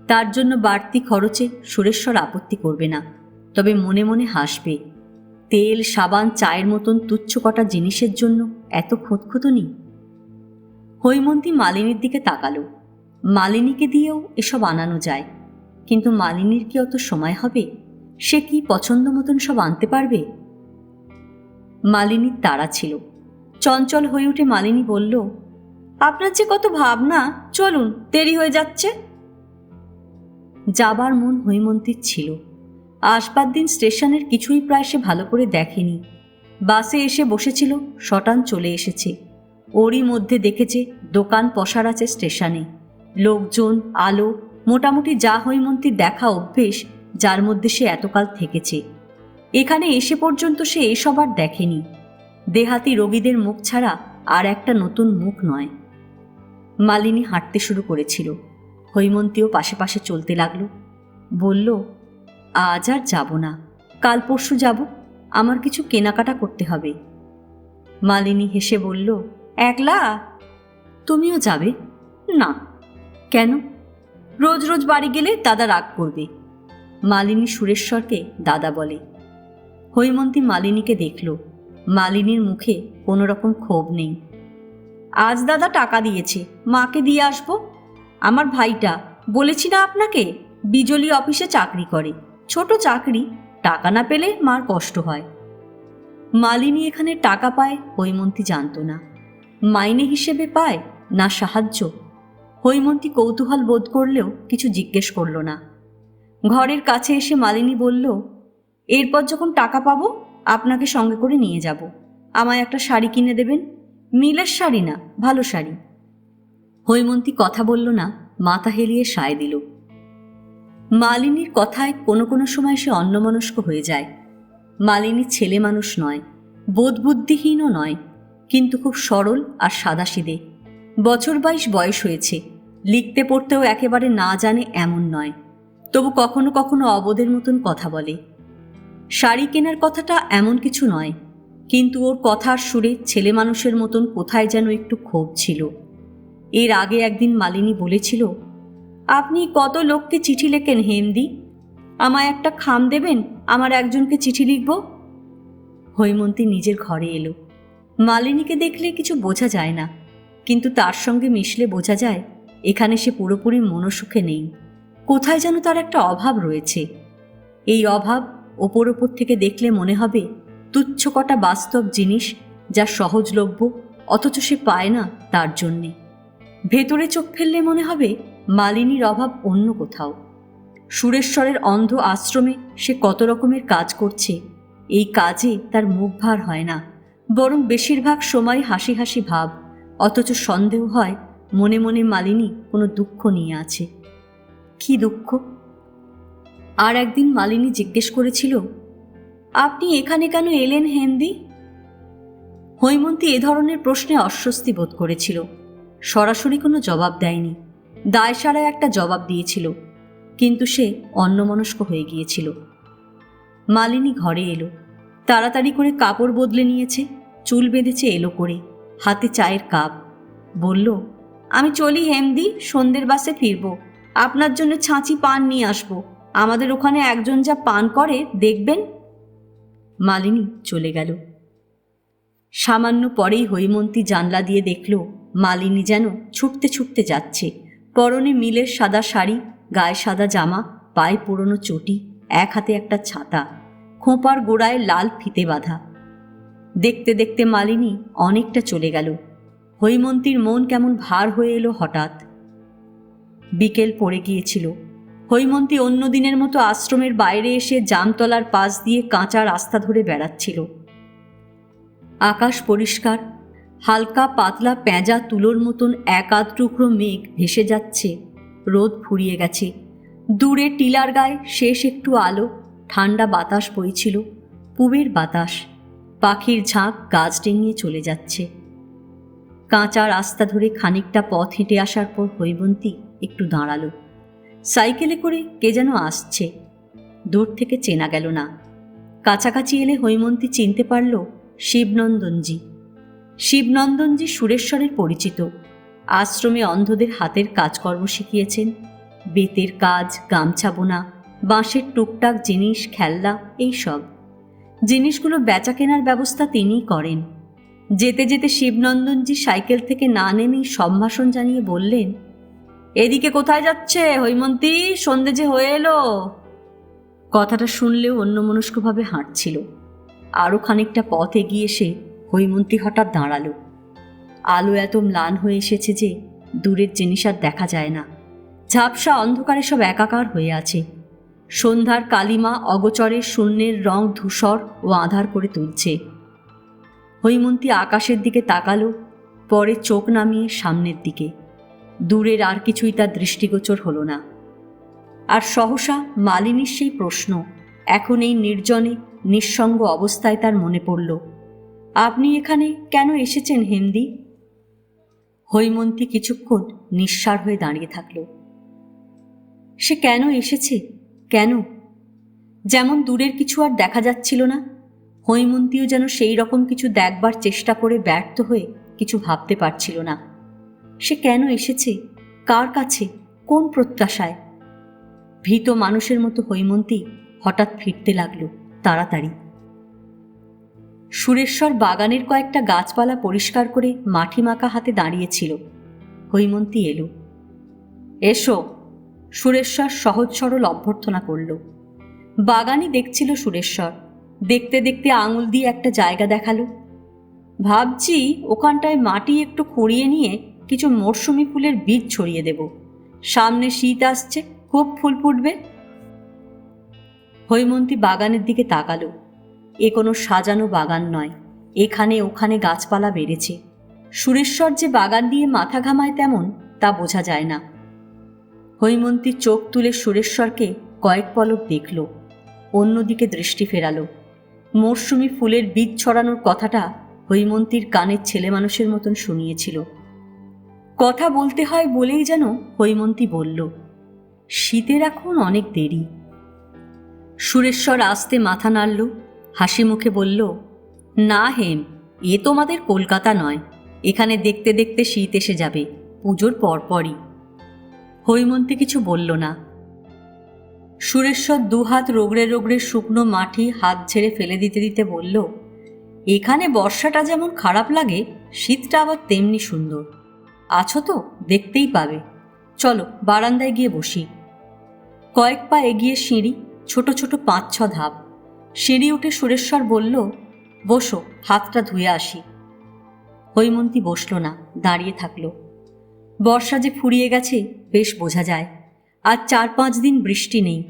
তার জন্য বাড়তি খরচে সুরেশ্বর আপত্তি করবে না, তবে মনে মনে হাসবে। তেল, সাবান, চায়ের মতন তুচ্ছ কটা জিনিসের জন্য এত খুঁতখুঁতুনি। হৈমন্তী মালিনীর দিকে তাকালো। মালিনীকে দিয়েও এসব আনানো যায়, কিন্তু মালিনীর কি অত সময় হবে? সে কি পছন্দ মতন সব আনতে পারবে? মালিনীর তাড়া ছিল। চঞ্চল হয়ে উঠে মালিনী বলল, আপনার যে কত ভাবনা, চলুন, দেরি হয়ে যাচ্ছে। যাবার মন হৈমন্তীর ছিল। আসবার দিন স্টেশনের কিছুই প্রায় সে ভালো করে দেখেনি। বাসে এসে বসেছিল, শটান চলে এসেছে। ওরই মধ্যে দেখেছে দোকান পসার আছে স্টেশনে, লোকজন, আলো, মোটামুটি যা হৈমন্তীর দেখা অভ্যেস, যার মধ্যে সে এতকাল থেকেছে। এখানে এসে পর্যন্ত সে এসব আর দেখেনি। দেহাতি রোগীদের মুখ ছাড়া আর একটা নতুন মুখ নয়। মালিনী হাঁটতে শুরু করেছিল। হৈমন্তীও পাশে পাশে চলতে লাগলো। বলল, আজ আর যাব না, কাল পরশু যাব, আমার কিছু কেনাকাটা করতে হবে। মালিনী হেসে বলল, একলা? তুমিও যাবে? না। কেন? রোজ রোজ বাড়ি গেলে দাদা রাগ করবে। মালিনী সুরেশ্বরকে দাদা বলে। হৈমন্তী মালিনীকে দেখল। মালিনীর মুখে কোনো রকম ক্ষোভ নেই। আজ দাদা টাকা দিয়েছে, মাকে দিয়ে আসবো। আমার ভাইটা, বলেছি না আপনাকে, বিজলি অফিসে চাকরি করে, ছোট চাকরি, টাকা না পেলে মার কষ্ট হয়। মালিনী এখানে টাকা পায় হৈমন্তী জানত না। মাইনে হিসেবে পায় না সাহায্য? হৈমন্তী কৌতূহল বোধ করলেও কিছু জিজ্ঞেস করল না। ঘরের কাছে এসে মালিনী বলল, এরপর যখন টাকা পাবো আপনাকে সঙ্গে করে নিয়ে যাব। আমায় একটা শাড়ি কিনে দেবেন, মিলের শাড়ি না, ভালো শাড়ি। হৈমন্তী কথা বলল না, মাথা হেলিয়ে সায় দিল। মালিনীর কথায় কোনো কোনো সময় সে অন্যমনস্ক হয়ে যায়। মালিনী ছেলে মানুষ নয়, বোধবুদ্ধিহীনও নয়, কিন্তু খুব সরল আর সাদাসিধে। বছর 22 বয়স হয়েছে, লিখতে পড়তেও একেবারে না জানে এমন নয়, তবু কখনো কখনো অবোধের মতন কথা বলে। শাড়ি কেনার কথাটা এমন কিছু নয়, কিন্তু ওর কথার সুরে ছেলে মানুষের মতন কোথায় যেন একটু ক্ষোভ ছিল। এর আগে একদিন মালিনী বলেছিল, আপনি কত লোককে চিঠি লেখেন হেমদি, আমায় একটা খাম দেবেন, আমার একজনকে চিঠি লিখব। হৈমন্তী নিজের ঘরে এলো। মালিনীকে দেখলে কিছু বোঝা যায় না, কিন্তু তার সঙ্গে মিশলে বোঝা যায় এখানে সে পুরোপুরি মনসুখে নেই। কোথায় যেন তার একটা অভাব রয়েছে। এই অভাব ওপর ওপর থেকে দেখলে মনে হবে তুচ্ছ কটা বাস্তব জিনিস, যা সহজলভ্য, অথচ সে পায় না তার জন্যে। ভেতরে চোখ ফেললে মনে হবে মালিনীর অভাব অন্য কোথাও। সুরেশ্বরের অন্ধ আশ্রমে সে কত রকমের কাজ করছে, এই কাজে তার মুখ ভার হয় না, বরং বেশিরভাগ সময় হাসি হাসি ভাব, অথচ সন্দেহ হয় মনে মনে মালিনী কোনো দুঃখ নিয়ে আছে। কি দুঃখ? আর একদিন মালিনী জিজ্ঞেস করেছিল, আপনি এখানে কেন এলেন হেমদি? হৈমন্তী এ ধরনের প্রশ্নে অস্বস্তি বোধ করেছিল। সরাসরি কোনো জবাব দেয়নি, দায়সারায় একটা জবাব দিয়েছিল, কিন্তু সে অন্যমনস্ক হয়ে গিয়েছিল। মালিনী ঘরে এলো। তাড়াতাড়ি করে কাপড় বদলে নিয়েছে, চুল বেঁধেছে এলো করে, হাতে চায়ের কাপ। বলল, আমি চলি হেমদি, সন্ধ্যের বাসে ফিরব, আপনার জন্য ছাঁচি পান নিয়ে আসবো, আমাদের ওখানে একজন যা পান করে দেখবেন। মালিনী চলে গেল। সামান্য পরেই হৈমন্তী জানলা দিয়ে দেখল মালিনী যেন ছুটতে ছুটতে যাচ্ছে। পরনে মিলের সাদা শাড়ি, গায়ে সাদা জামা, পায়ে পুরনো চটি, এক হাতে একটা ছাতা, খোঁপার গোড়ায় লাল ফিতে বাঁধা। দেখতে দেখতে মালিনী অনেকটা চলে গেল। হৈমন্তীর মন কেমন ভার হয়ে এলো হঠাৎ। বিকেল পড়ে গিয়েছিল। হৈমন্তী অন্য দিনের মতো আশ্রমের বাইরে এসে জামতলার পাশ দিয়ে কাঁচা রাস্তা ধরে বেড়াচ্ছিল। আকাশ পরিষ্কার, হালকা পাতলা পেঁজা তুলোর মতন এক আধ টুকরো মেঘ ভেসে যাচ্ছে। রোদ ফুরিয়ে গেছে। দূরে টিলার গায়ে শেষ একটু আলো, ঠান্ডা বাতাস বইছিল, পুবের বাতাস। পাখির ঝাঁক গাছ ডিঙিয়ে চলে যাচ্ছে। কাঁচা রাস্তা ধরে খানিকটা পথ হেঁটে আসার পর হৈমন্তী একটু দাঁড়ালো। সাইকেলে করে কে যেন আসছে। দূর থেকে চেনা গেল না। কাছাকাছি এলে হৈমন্তী চিনতে পারল শিবনন্দনজি। শিবনন্দনজি সুরেশ্বরের পরিচিত। আশ্রমে অন্ধদের হাতের কাজকর্ম শিখিয়েছেন। বেতের কাজ, গামছা বোনা, বাঁশের টুকটাক জিনিস, খেলনা, এইসব জিনিসগুলো বেচা কেনার ব্যবস্থা তিনিই করেন। যেতে যেতে শিবনন্দনজি সাইকেল থেকে না নেমেই সম্ভাষণ জানিয়ে বললেন, এদিকে কোথায় যাচ্ছে হৈমন্তী? সন্ধে যে হয়ে এলো। কথাটা শুনলেও অন্যমনস্কভাবে হাঁটছিল। আরও খানিকটা পথ এগিয়ে এসে হৈমন্তী হঠাৎ দাঁড়ালো। আলো এত ম্লান হয়ে এসেছে যে দূরের জিনিস আর দেখা যায় না। ঝাপসা অন্ধকারে সব একাকার হয়ে আছে। সন্ধ্যার কালিমা অগোচরে শূন্যের রং ধূসর ও আঁধার করে তুলছে। হৈমন্তী আকাশের দিকে তাকালো, পরে চোখ নামিয়ে সামনের দিকে। দূরের আর কিছুই তার দৃষ্টিগোচর হলো না। আর সহসা মালিনীর সেই প্রশ্ন এখন এই নির্জনে নিঃসঙ্গ অবস্থায় তার মনে পড়ল, আপনি এখানে কেন এসেছেন হেমদি? হৈমন্তী কিছুক্ষণ নিঃসাড় হয়ে দাঁড়িয়ে থাকল। সে কেন এসেছে? কেন? যেমন দূরের কিছু আর দেখা যাচ্ছিল না, হৈমন্তীও যেন সেই রকম কিছু দেখবার চেষ্টা করে ব্যর্থ হয়ে কিছু ভাবতে পারছিল না। সে কেন এসেছে? কার কাছে? কোন প্রত্যাশায়? ভীত মানুষের মতো হৈমন্তী হঠাৎ ফিরতে লাগলো তাড়াতাড়ি। সুরেশ্বর বাগানের কয়েকটা গাছপালা পরিষ্কার করে মাটি মাখা হাতে দাঁড়িয়েছিল। হৈমন্তী এলো। এসো। সুরেশ্বর সহজ সরল অভ্যর্থনা করল। বাগানই দেখছিল সুরেশ্বর। দেখতে দেখতে আঙুল দিয়ে একটা জায়গা দেখালো। ভাবছি ওখানটায় মাটি একটু খুঁড়িয়ে নিয়ে কিছু মরশুমি ফুলের বীজ ছড়িয়ে দেব। সামনে শীত আসছে, খুব ফুল ফুটবে। হৈমন্তী বাগানের দিকে তাকালো। এ কোনো সাজানো বাগান নয়। এখানে ওখানে গাছপালা বেড়েছে। সুরেশ্বর যে বাগান দিয়ে মাথা ঘামায় তেমন তা বোঝা যায় না। হৈমন্তী চোখ তুলে সুরেশ্বরকে কয়েক পলক দেখল, অন্যদিকে দৃষ্টি ফেরালো। মরশুমি ফুলের বীজ ছড়ানোর কথাটা হৈমন্তীর কানের ছেলে মানুষের মতন শুনিয়েছিল। কথা বলতে হয় বলেই যেন হৈমন্তী বলল, শীতের এখন অনেক দেরি। সুরেশ্বর আস্তে মাথা নাড়ল, হাসি মুখে বলল, না হেম, এ তোমাদের কলকাতা নয়। এখানে দেখতে দেখতে শীত এসে যাবে, পুজোর পরপরই। হৈমন্তী কিছু বলল না। সুরেশ্বর দুহাত রোগড়ে রোগড়ে শুকনো মাটি হাত ঝেড়ে ফেলে দিতে দিতে বলল, এখানে বর্ষাটা যেমন খারাপ লাগে, শীতটা আবার তেমনি সুন্দর। আছো তো, দেখতেই পাবে। চলো বারান্দায় গিয়ে বসি। কয়েক পা এগিয়ে সিঁড়ি, ছোট ছোট 5-6 ধাপ। সিঁড়ি উঠে সুরেশ্বর বলল, বসো, হাতটা ধুয়ে আসি। হৈমন্তী বসল না, দাঁড়িয়ে থাকল। বর্ষা যে ফুরিয়ে গেছে বেশ বোঝা যায়। আজ 4-5 দিন বৃষ্টি নেই।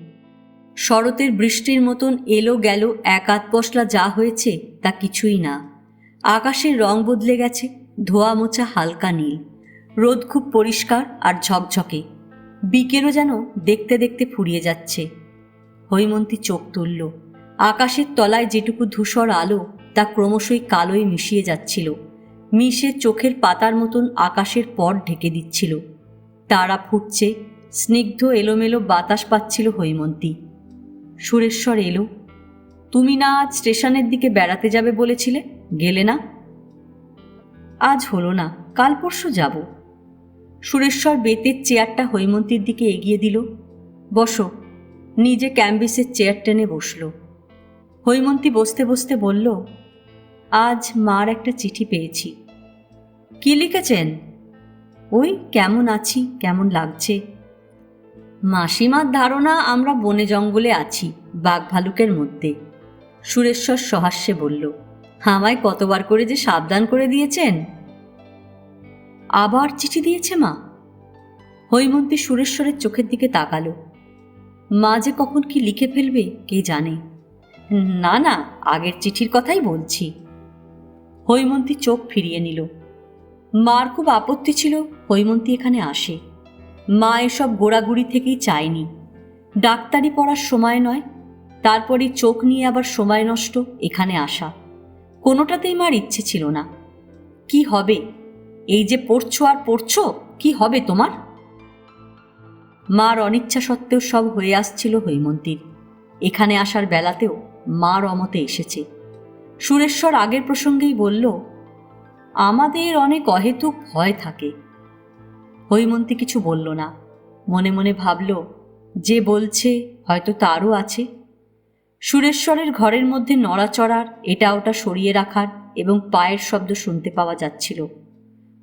শরতের বৃষ্টির মতন এলো গেল এক আধ পশলা যা হয়েছে তা কিছুই না। আকাশের রং বদলে গেছে, ধোয়া মোছা হালকা নীল। রোদ খুব পরিষ্কার আর ঝকঝকে। বিকেলও যেন দেখতে দেখতে ফুরিয়ে যাচ্ছে। হৈমন্তী চোখ তুলল। আকাশের তলায় যেটুকু ধূসর আলো তা ক্রমশই কালোয় মিশিয়ে যাচ্ছিল। মিশে চোখের পাতার মতন আকাশের পট ঢেকে দিচ্ছিল। তারা ফুটছে, স্নিগ্ধ এলোমেলো বাতাস পাচ্ছিল হৈমন্তী। সুরেশ্বর এলো। তুমি না আজ স্টেশনের দিকে বেড়াতে যাবে বলেছিলে, গেলে না? আজ হলো না, কাল পরশু যাব। সুরেশ্বর বেতের চেয়ারটা হৈমন্তীর দিকে এগিয়ে দিল। বসো। নিজে ক্যাম্বিসের চেয়ার টেনে বসল। হৈমন্তী বসতে বসতে বলল, আজ মার একটা চিঠি পেয়েছি। কি লিখেছেন? ওই কেমন আছি, কেমন লাগছে। মাসিমার ধারণা আমরা বনে জঙ্গলে আছি, বাঘ ভালুকের মধ্যে। সুরেশ্বর সহাস্যে বলল, আমায় কতবার করে যে সাবধান করে দিয়েছেন। আবার চিঠি দিয়েছে মা? হৈমন্তী সুরেশ্বরের চোখের দিকে তাকালো। মা যে কখন কি লিখে ফেলবে কে জানে। না না, আগের চিঠির কথাই বলছি। হৈমন্তী চোখ ফিরিয়ে নিল। মার খুব আপত্তি ছিল হৈমন্তী এখানে আসে। মা এসব গোড়াগুড়ি থেকেই চায়নি। ডাক্তারি পড়ার সময় নয়, তারপরে চোখ নিয়ে আবার সময় নষ্ট, এখানে আসা কোনোটাতেই মার ইচ্ছে ছিল না। কি হবে? এই যে পড়ছো আর পড়ছো, কি হবে তোমার? মার অনিচ্ছা সত্ত্বেও সব হয়ে আসছিল হৈমন্তীর। এখানে আসার বেলাতেও মার অমতে এসেছে। সুরেশ্বর আগের প্রসঙ্গেই বলল, আমাদের অনেক অহেতুক ভয় থাকে। হৈমন্তী কিছু বলল না। মনে মনে ভাবল, যে বলছে হয়তো তারও আছে। সুরেশ্বরের ঘরের মধ্যে নড়াচড়ার, এটা ওটা সরিয়ে রাখার এবং পায়ের শব্দ শুনতে পাওয়া যাচ্ছিল।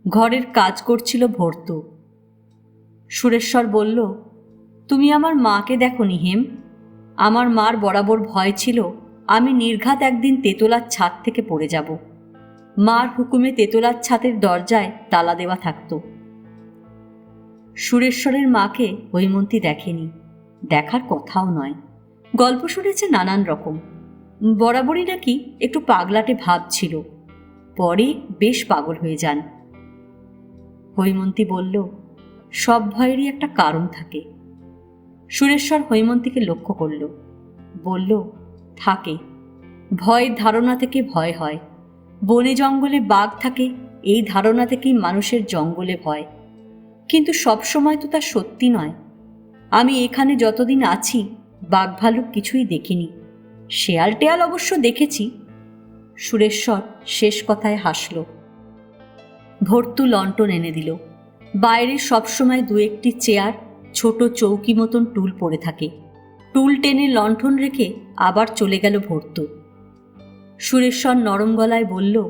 ঘরের কাজ করছিল ভর্তু। সুরেশ্বর বলল, তুমি আমার মাকে দেখোনি হেম? আমার মার বরাবর ভয় ছিল আমি নির্ঘাত একদিন তেতলার ছাদ থেকে পড়ে যাব। মার হুকুমে তেতলার ছাদের দরজায় তালা দেওয়া থাকত। সুরেশ্বরের মাকে হৈমন্তী দেখেনি, দেখার কথাও নয়। গল্প শুনেছে নানান রকম। বরাবরই নাকি একটু পাগলাটে ভাব ছিল, পরে বেশ পাগল হয়ে যান। হৈমন্তী বলল, সব ভয়েরই একটা কারণ থাকে। সুরেশ্বর হৈমন্তীকে লক্ষ্য করল, বলল, থাকে। ভয়ের ধারণা থেকে ভয় হয়। বনে জঙ্গলে বাঘ থাকে, এই ধারণা থেকেই মানুষের জঙ্গলে ভয়। কিন্তু সবসময় তো তা সত্যি নয়। আমি এখানে যতদিন আছি বাঘ ভালুক কিছুই দেখিনি। শেয়াল টেয়াল অবশ্য দেখেছি। সুরেশ্বর শেষ কথায় হাসল। ভর্তু লণ্ঠন এনে দিল। বাইরে সবসময় দু একটি চেয়ার, ছোট চৌকি মতন টুল পড়ে থাকে। টুল টেনে লণ্ঠন রেখে আবার চলে গেল ভর্তু। সুরেশ্বর নরম গলায় বলল,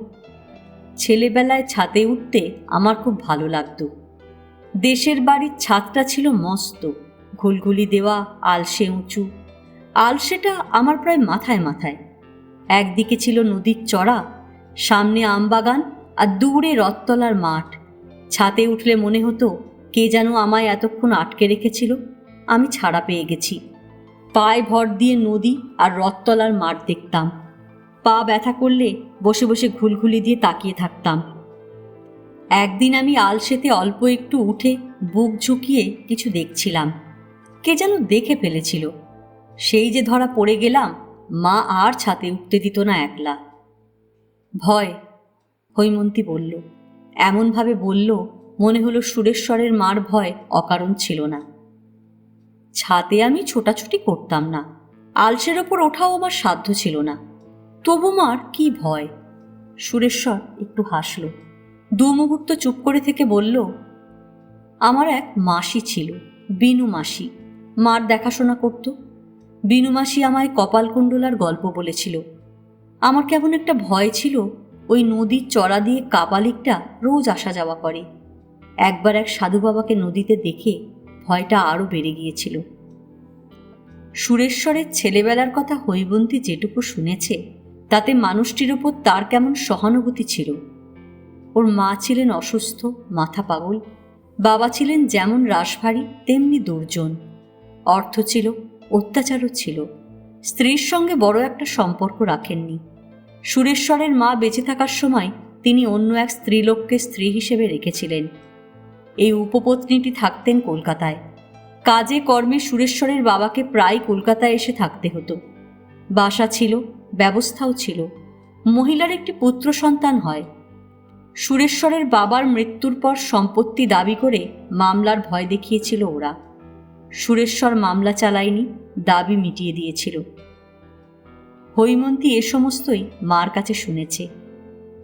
ছেলেবেলায় ছাদে উঠতে আমার খুব ভালো লাগতো। দেশের বাড়ির ছাদটা ছিল মস্ত, ঘুলঘুলি দেওয়া, আলসে উঁচু। আলসেটা আমার প্রায় মাথায় মাথায়। একদিকে ছিল নদীর চড়া, সামনে আমবাগান আর দূরে রথতলার মাঠ। ছাদে উঠলে মনে হতো কে যেন আমায় এতক্ষণ আটকে রেখেছিল, আমি ছাড়া পেয়ে গেছি। পায়ে ভর দিয়ে নদী আর রথতলার মাঠ দেখতাম। পা ব্যথা করলে বসে বসে ঘুলঘুলি দিয়ে তাকিয়ে থাকতাম। একদিন আমি আলসেতে অল্প একটু উঠে বুক ঝুঁকিয়ে কিছু দেখছিলাম। কে যেন দেখে ফেলেছিল। সেই যে ধরা পড়ে গেলাম, মা আর ছাদে উঠতে দিত না একলা। ভয়, হৈমন্তী বলল। এমনভাবে বলল মনে হলো সুরেশ্বরের মার ভয় অকারণ ছিল না। ছাদে আমি ছোটাছুটি করতাম না, আলসের ওপর ওঠাও আমার সাধ্য ছিল না। তবু মার কি ভয়। সুরেশ্বর একটু হাসল। দু মুহূর্ত চুপ করে থেকে বলল, আমার এক মাসি ছিল, বিনু মাসি। মার দেখাশোনা করত। বিনু মাসি আমায় কপালকুণ্ডলার গল্প বলেছিল। আমার কেমন একটা ভয় ছিল, ওই নদীর চড়া দিয়ে কাপালিকটা রোজ আসা যাওয়া করে। একবার এক সাধু বাবাকে নদীতে দেখে ভয়টা আরও বেড়ে গিয়েছিল। সুরেশ্বরের ছেলেবেলার কথা হৈমন্তী যেটুকু শুনেছে তাতে মানুষটির ওপর তার কেমন সহানুভূতি ছিল। ওর মা ছিলেন অসুস্থ, মাথা পাগল। বাবা ছিলেন যেমন রাশভারী তেমনি দুর্জন। অর্থ ছিল, অত্যাচারও ছিল। স্ত্রীর সঙ্গে বড় একটা সম্পর্ক রাখেননি। সুরেশ্বরের মা বেঁচে থাকার সময় তিনি অন্য এক স্ত্রীলোককে স্ত্রী হিসেবে রেখেছিলেন। এই উপপত্নীটি থাকতেন কলকাতায়। কাজে কর্মে সুরেশ্বরের বাবাকে প্রায় কলকাতায় এসে থাকতে হতো। বাসা ছিল, ব্যবস্থাও ছিল। মহিলার একটি পুত্র সন্তান হয়। সুরেশ্বরের বাবার মৃত্যুর পর সম্পত্তি দাবি করে মামলার ভয় দেখিয়েছিল ওরা। সুরেশ্বর মামলা চালায়নি, দাবি মিটিয়ে দিয়েছিল। হৈমন্তী এ সমস্তই মার কাছে শুনেছে।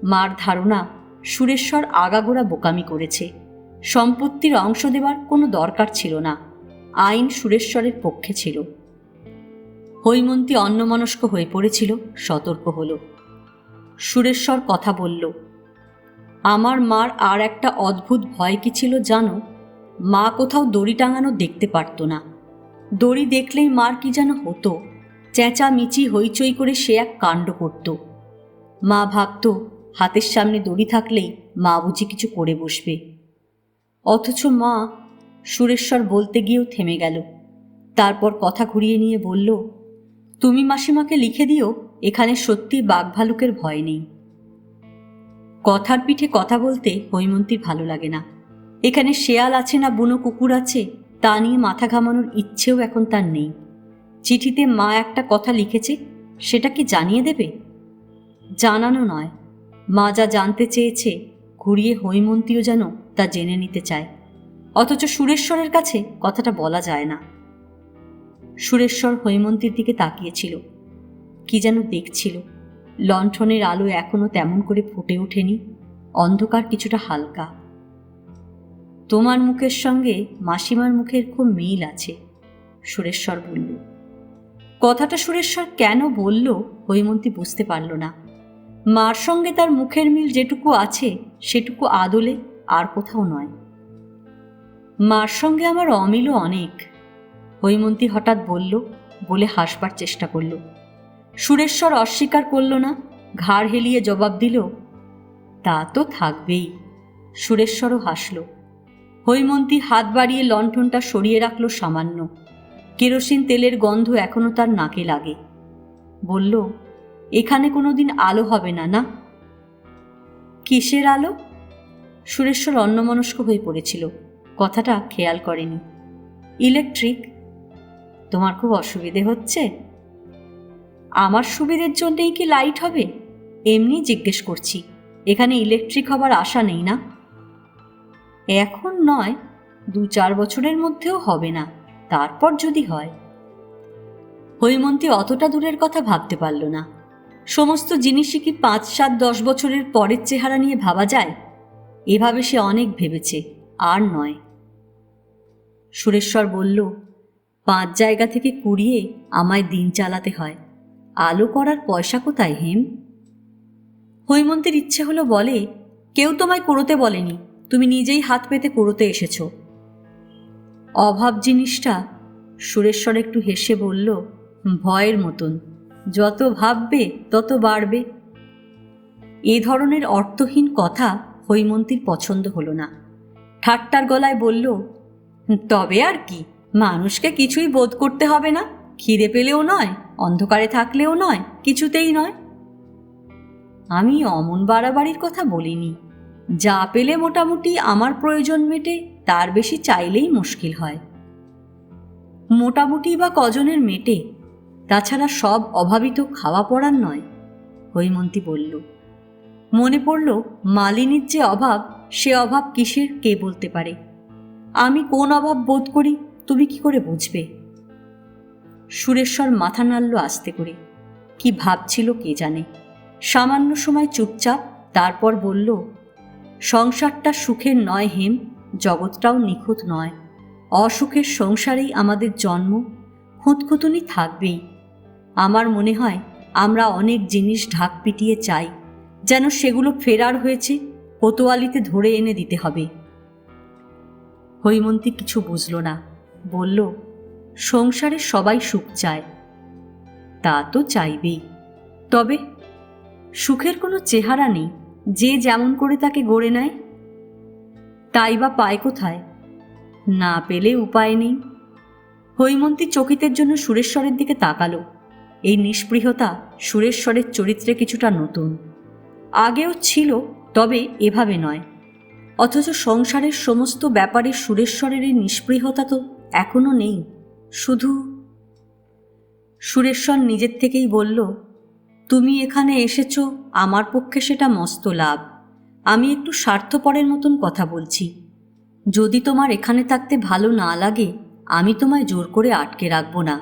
মার ধারণা সুরেশ্বর আগাগোড়া বোকামি করেছে। সম্পত্তির অংশ দেওয়ার কোনো দরকার ছিল না। আইন সুরেশ্বরের পক্ষে ছিল। হৈমন্তী অন্যমনস্ক হয়ে পড়েছিল, সতর্ক হল। সুরেশ্বর কথা বলল, আমার মার আর একটা অদ্ভুত ভয় কি ছিল জানো? মা কোথাও দড়ি টাঙানো দেখতে পারত না। দড়ি দেখলেই মার কি যেন হতো, চেঁচামেচি হইচই করে সে এক কাণ্ড করত। মা ভাবত হাতের সামনে দড়ি থাকলেই মা বুঝি কিছু করে বসবে। অথচ মা, সুরেশ্বর বলতে গিয়েও থেমে গেল। তারপর কথা ঘুরিয়ে নিয়ে বলল, তুমি মাসিমাকে লিখে দিও এখানে সত্যি বাঘ ভালুকের ভয় নেই। কথার পিঠে কথা বলতে হৈমন্তীর ভালো লাগে না। এখানে শেয়াল আছে না বুনো কুকুর আছে তা নিয়ে মাথা ঘামানোর ইচ্ছেও এখন তার নেই। চিঠিতে মা একটা কথা লিখেছে, সেটা কি জানিয়ে দেবে? জানানো নয়, মা যা জানতে চেয়েছে ঘুরিয়ে হৈমন্তীও যেন তা জেনে নিতে চায়, অথচ সুরেশ্বরের কাছে কথাটা বলা যায় না। সুরেশ্বর হৈমন্তীর দিকে তাকিয়েছিল, কি যেন দেখছিল। লণ্ঠনের আলো এখনো তেমন করে ফুটে ওঠেনি, অন্ধকার কিছুটা হালকা। তোমার মুখের সঙ্গে মাসিমার মুখের খুব মিল আছে, সুরেশ্বর বলল। কথাটা সুরেশ্বর কেন বলল হৈমন্তী বুঝতে পারল না। মার সঙ্গে তার মুখের মিল যেটুকু আছে সেটুকু আদলে আর কোথাও নয়। মার সঙ্গে আমার অমিলও অনেক, হৈমন্তী হঠাৎ বলল, বলে হাসবার চেষ্টা করল। সুরেশ্বর অস্বীকার করল না, ঘাড় হেলিয়ে জবাব দিল, তা তো থাকবেই। সুরেশ্বরও হাসল। হৈমন্তী হাত বাড়িয়ে লণ্ঠনটা সরিয়ে রাখল সামান্য। কেরোসিন তেলের গন্ধ এখনো তার নাকে লাগে। বলল, এখানে কোনোদিন আলো হবে না, না? কিসের আলো? সুরেশ্বর অন্যমনস্ক হয়ে পড়েছিল, কথাটা খেয়াল করেনি। ইলেকট্রিক। তোমার খুব অসুবিধে হচ্ছে? আমার সুবিধের জন্যেই কি লাইট হবে? এমনি জিজ্ঞেস করছি, এখানে ইলেকট্রিক হবার আশা নেই না? এখন নয়, 2-4 বছরের মধ্যেও হবে না, তারপর যদি হয়। হৈমন্তী অতটা দূরের কথা ভাবতে পারল না। সমস্ত জিনিসই কি 5-7-10 বছরের পরের চেহারা নিয়ে ভাবা যায়? এভাবে সে অনেক ভেবেছে, আর নয়। সুরেশ্বর বলল, 5 জায়গা থেকে কুড়িয়ে আমায় দিন চালাতে হয়, আলো করার পয়সা কোথায় হেম? হৈমন্তীর ইচ্ছে হলো বলে, কেউ তোমায় কুড়োতে বলেনি, তুমি নিজেই হাত পেতে কুড়োতে এসেছ। অভাব জিনিসটা, সুরেশ্বর একটু হেসে বলল, ভয়ের মতন, যত ভাববে তত বাড়বে। এ ধরনের অর্থহীন কথা হৈমন্তীর পছন্দ হলো না। ঠাট্টার গলায় বলল, তবে আর কি, মানুষকে কিছুই বোধ করতে হবে না, খিদে পেলেও নয়, অন্ধকারে থাকলেও নয়, কিছুতেই নয়। আমি অমন বাড়াবাড়ির কথা বলিনি। যা পেলে মোটামুটি আমার প্রয়োজন মেটে, তার বেশি চাইলেই মুশকিল হয়। মোটামুটি বা কজনের মেটে? তাছাড়া সব অভাবিত খাওয়া পড়ার নয়, হৈমন্তী বলল। মনে পড়ল মালিনীর যে অভাব, সে অভাব কিসের কে বলতে পারে? আমি কোন অভাব বোধ করি তুমি কি করে বুঝবে? সুরেশ্বর মাথা নাড়ল আস্তে করে, কি ভাবছিল কে জানে। সামান্য সময় চুপচাপ, তারপর বলল, সংসারটা সুখের নয় হেম, জগৎটাও নিখুঁত নয়। অসুখের সংসারেই আমাদের জন্ম, খুঁতখুঁতুনি থাকবেই। আমার মনে হয় আমরা অনেক জিনিস ঢাক পিটিয়ে চাই, যেন সেগুলো ফেরার হয়েছে, কোতোয়ালিতে ধরে এনে দিতে হবে। হৈমন্তী কিছু বুঝল না, বলল, সংসারে সবাই সুখ চায়। তা তো চাইবেই, তবে সুখের কোনো চেহারা নেই, যে যেমন করে তাকে গড়ে নেয়। তাই বা পায় কোথায়? না পেলে উপায় নেই। হৈমন্তী চকিতের জন্য সুরেশ্বরের দিকে তাকালো। এই নিষ্পৃহতা সুরেশ্বরের চরিত্রে কিছুটা নতুন, আগেও ছিল, তবে এভাবে নয়। অথচ সংসারের সমস্ত ব্যাপারে সুরেশ্বরের এই নিষ্পৃহতা তো এখনো নেই, শুধু। সুরেশ্বর নিজের থেকেই বলল, তুমি এখানে এসেছ, আমার পক্ষে সেটা মস্ত লাভ। আমি একটু স্বার্থপরের মতন কথা বলছি। যদি তোমার এখানে থাকতে ভালো না লাগে, আমি তোমায় জোর করে আটকে রাখব না।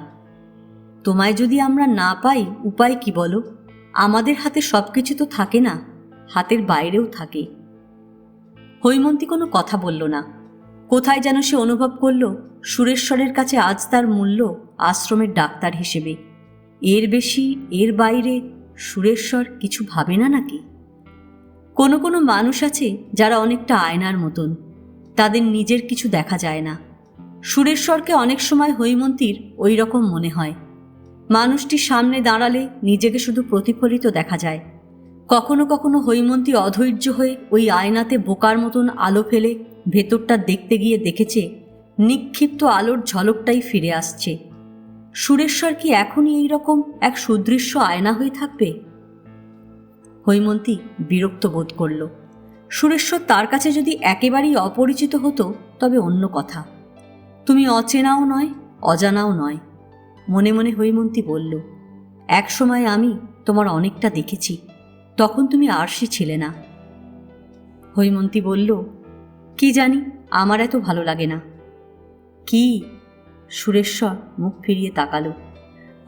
তোমায় যদি আমরা না পাই, উপায় কি বলো? আমাদের হাতে সব কিছু তো থাকে না, হাতের বাইরেও থাকে। হৈমন্তী কোনো কথা বলল না। কোথায় যেন সে অনুভব করল সুরেশ্বরের কাছে আজ তার মূল্য আশ্রমের ডাক্তার হিসেবে। এর বেশি, এর বাইরে সুরেশ্বর কিছু ভাবে না নাকি? কোনো কোনো মানুষ আছে যারা অনেকটা আয়নার মতন, তাদের নিজের কিছু দেখা যায় না। সুরেশ্বরকে অনেক সময় হৈমন্তীর ওই রকম মনে হয়। মানুষটির সামনে দাঁড়ালে নিজেকে শুধু প্রতিফলিত দেখা যায়, কখনো কখনো হৈমন্তী অধৈর্য হয়ে ওই আয়নাতে বোকার মতন আলো ফেলে ভেতরটা দেখতে গিয়ে দেখেছে নিক্ষিপ্ত আলোর ঝলকটাই ফিরে আসছে। সুরেশ্বর কি এখনই এইরকম এক সুদৃশ্য আয়না হয়ে থাকবে? হৈমন্তী বিরক্ত বোধ করল। সুরেশ্বর তার কাছে যদি একেবারেই অপরিচিত হতো তবে অন্য কথা। তুমি অচেনাও নয়, অজানাও নয়। মনে মনে হৈমন্তী বলল, এক সময় আমি তোমার অনেকটা দেখেছি, তখন তুমি আরশি ছিলে না। হৈমন্তী বলল, কি জানি, আমার এত ভালো লাগে না। কি? সুরেশ্বর মুখ ফিরিয়ে তাকালো।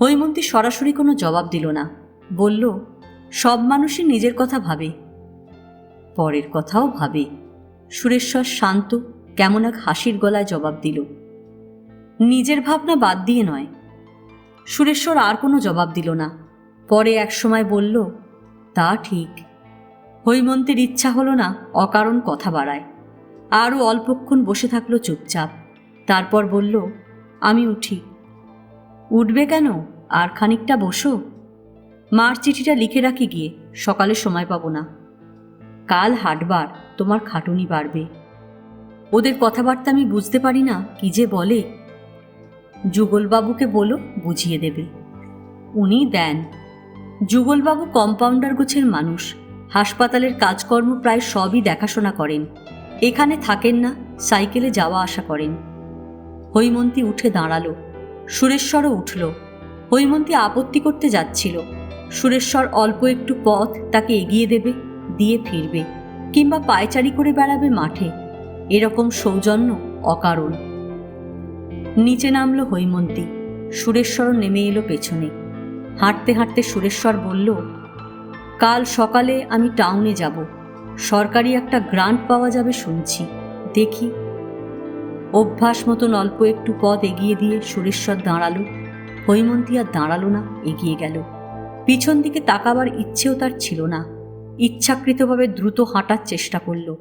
হৈমন্তী সরাসরি কোনো জবাব দিল না। বলল, সব মানুষই নিজের কথা ভাবে, পরের কথাও ভাবে। সুরেশ্বর শান্ত কেমন এক হাসির গলায় জবাব দিল, নিজের ভাবনা বাদ দিয়ে নয়। সুরেশ্বর আর কোনো জবাব দিল না। পরে এক সময় বলল, তা ঠিক। হৈমন্তীর ইচ্ছা হলো না অকারণ কথা বাড়ায়। আরও অল্পক্ষণ বসে থাকলো চুপচাপ। তারপর বলল, আমি উঠি। উঠবে কেন? আর খানিকটা বসো। মার চিঠিটা লিখে রাখি গিয়ে, সকালে সময় পাবো না। কাল হাটবার, তোমার খাটুনি বাড়বে। ওদের কথাবার্তা আমি বুঝতে পারি না, কি যে বলে। যুগলবাবুকে বলো, বুঝিয়ে দেবে। উনি দেন। যুগলবাবু কম্পাউন্ডার গোছের মানুষ, হাসপাতালের কাজকর্ম প্রায় সবই দেখাশোনা করেন। এখানে থাকেন না, সাইকেলে যাওয়া আসা করেন। হৈমন্তী উঠে দাঁড়ালো। সুরেশ্বরও উঠল। হৈমন্তী আপত্তি করতে যাচ্ছিল। সুরেশ্বর অল্প একটু পথ তাকে এগিয়ে দেবে, দিয়ে ফিরবে, কিংবা পায়চারি করে বেড়াবে মাঠে। এরকম সৌজন্য অকারণ। নিচে নামলো হৈমন্তী। সুরেশ্বরও নেমে এলো পেছনে। হাঁটতে হাঁটতে সুরেশ্বর বলল, কাল সকালে আমি টাউনে যাব। সরকারি একটা গ্রান্ট পাওয়া যাবে শুনছি, দেখি। অভ্যাস মতন অল্প একটু পথ এগিয়ে দিয়ে সুরেশ্বর দাঁড়ালো। হৈমন্তী আর দাঁড়ালো না, এগিয়ে গেল। পিছন দিকে তাকাবার ইচ্ছেও তার ছিল না। ইচ্ছাকৃতভাবে দ্রুত হাঁটার চেষ্টা করল।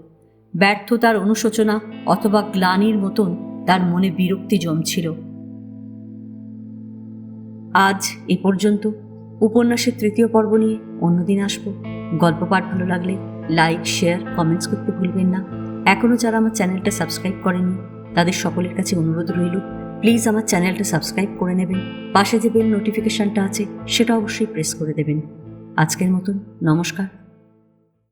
ব্যর্থতার অনুশোচনা অথবা গ্লানির মতন তার মনে বিরক্তি জমছিল। আজ এ পর্যন্ত। উপন্যাসের তৃতীয় পর্ব নিয়ে অন্যদিন আসব। গল্প পাঠ ভালো লাগলে লাইক, শেয়ার, কমেন্টস করতে ভুলবেন না। এখনও যারা আমার চ্যানেলটা সাবস্ক্রাইব করেননি তাদের সকলের কাছে অনুরোধ রইল, প্লিজ আমার চ্যানেলটা সাবস্ক্রাইব করে নেবেন। পাশে যে বেল নোটিফিকেশনটা আছে সেটা অবশ্যই প্রেস করে দেবেন। আজকের মতন নমস্কার।